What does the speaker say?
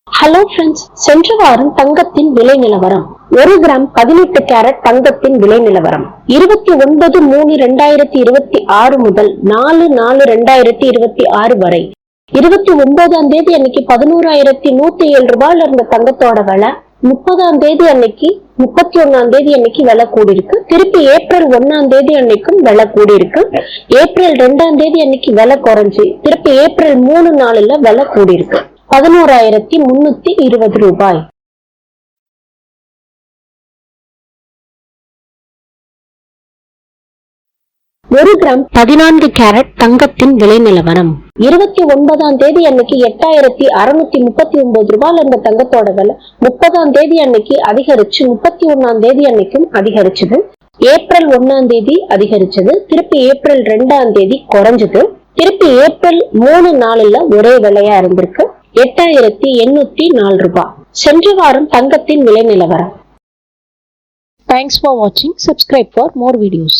Hello friends, சென்ற வாரம் தங்கத்தின் விலை நிலவரம். 1 கிராம் 18 கேரட் தங்கத்தின் விலை நிலவரம் 29/3/2026 முதல் 4/4/2026 வரை. 29ஆம் தேதி அன்னைக்கு 11,107 ரூபாயில இருந்த தங்கத்தோட விலை 30ஆம் தேதி அன்னைக்கு 31ஆம் தேதி அன்னைக்கு விலை கூடியிருக்கு. திருப்பி ஏப்ரல் 1ஆம் தேதி அன்னைக்கும் விலை கூடியிருக்கு. ஏப்ரல் 2ஆம் தேதி அன்னைக்கு விலை குறைஞ்சு திருப்பி ஏப்ரல் 3/4ல விலை கூடியிருக்கு. 11,320 ரூபாய். ஒரு கிராம் 14 கேரட் தங்கத்தின் விலை நிலவரம் 29ஆம் தேதி அன்னைக்கு 8,639 ரூபாயில இருந்த தங்கத்தோட விலை 30ஆம் தேதி அன்னைக்கு அதிகரிச்சு 31ஆம் தேதி அன்னைக்கும் அதிகரிச்சது. ஏப்ரல் 1ஆம் தேதி அதிகரிச்சது. திருப்பி ஏப்ரல் 2ஆம் தேதி குறைஞ்சது. திருப்பி ஏப்ரல் 3/4ல ஒரே விலையா இருந்திருக்கு. 8,804 ரூபாய். சென்ற வாரம் தங்கத்தின் விலை நிலவரம். Thanks for watching. Subscribe for more videos.